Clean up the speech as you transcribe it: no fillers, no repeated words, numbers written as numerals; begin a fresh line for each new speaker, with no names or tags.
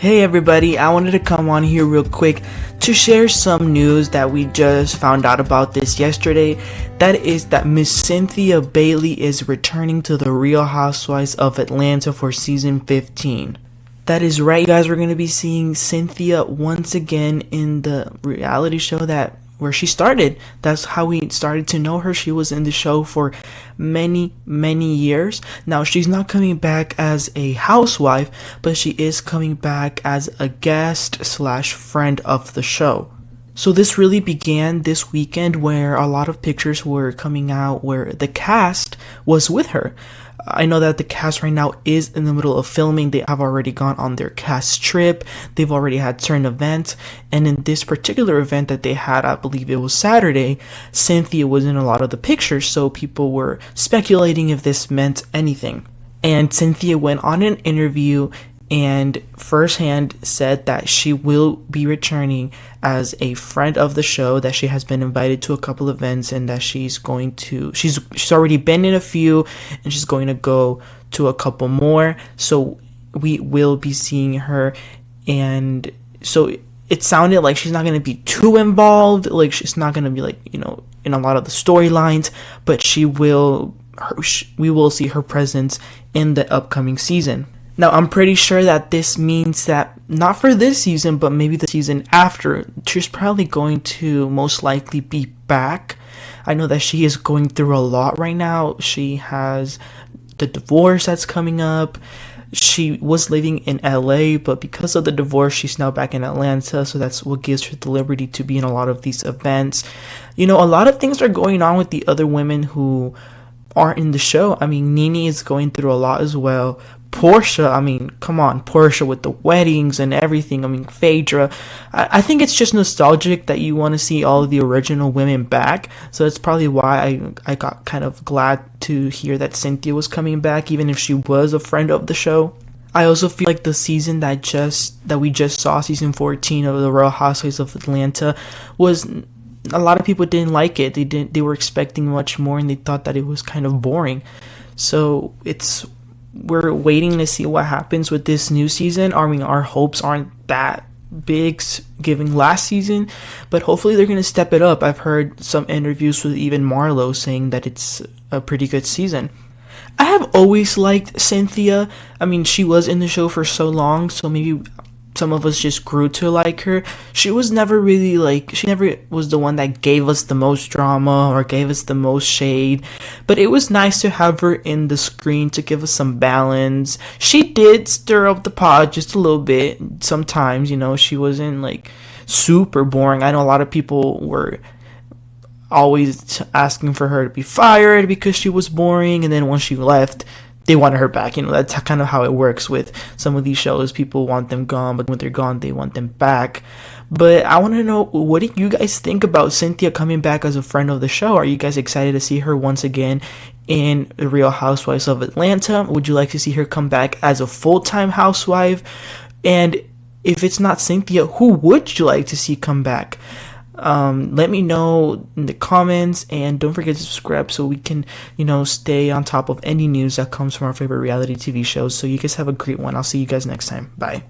Hey everybody, I wanted to come on here real quick to share some news that we just found out about this yesterday. That is that Miss Cynthia Bailey is returning to the Real Housewives of Atlanta for season 15. That is right, you guys. We're going to be seeing Cynthia once again in the reality show where she started. That's how we started to know her. She was in the show for many years. Now she's not coming back as a housewife, but she is coming back as a guest / friend of the show. So this really began this weekend, where a lot of pictures were coming out where the cast was with her. I know that the cast right now is in the middle of filming. They have already gone on their cast trip. They've already had certain events. And in this particular event that they had, I believe it was Saturday, Cynthia was in a lot of the pictures. So people were speculating if this meant anything. And Cynthia went on an interview and firsthand said that she will be returning as a friend of the show, that she has been invited to a couple events, and that she's already been in a few, and she's going to go to a couple more. So we will be seeing her, and so it sounded like she's not going to be too involved, like she's not going to be in a lot of the storylines, but we will see her presence in the upcoming season. Now, I'm pretty sure that this means that not for this season, but maybe the season after, she's probably going to most likely be back. I know that she is going through a lot right now. She has the divorce that's coming up. She was living in LA, but because of the divorce, she's now back in Atlanta. So that's what gives her the liberty to be in a lot of these events. A lot of things are going on with the other women who aren't in the show. I mean, Nene is going through a lot as well. Porsha, come on, Porsha with the weddings and everything. Phaedra. I think it's just nostalgic that you want to see all of the original women back. So that's probably why I got kind of glad to hear that Cynthia was coming back, even if she was a friend of the show. I also feel like the season that we just saw, season 14 of the Real Housewives of Atlanta, was, a lot of people didn't like it. They were expecting much more, and they thought that it was kind of boring. So we're waiting to see what happens with this new season. Our hopes aren't that big given last season, but hopefully they're going to step it up. I've heard some interviews with even Marlo saying that it's a pretty good season. I have always liked Cynthia. She was in the show for so long, so maybe some of us just grew to like her. She was never really she never was the one that gave us the most drama or gave us the most shade, but it was nice to have her in the screen to give us some balance. She did stir up the pot just a little bit sometimes. She wasn't super boring. I know a lot of people were always asking for her to be fired because she was boring, and then once she left, they wanted her back. That's kind of how it works with some of these shows. People want them gone, but when they're gone, they want them back. But I want to know, what do you guys think about Cynthia coming back as a friend of the show? Are you guys excited to see her once again in the Real Housewives of Atlanta? Would you like to see her come back as a full-time housewife? And if it's not Cynthia, who would you like to see come back? Let me know in the comments, and don't forget to subscribe so we can stay on top of any news that comes from our favorite reality TV shows. So you guys have a great one. I'll see you guys next time. Bye.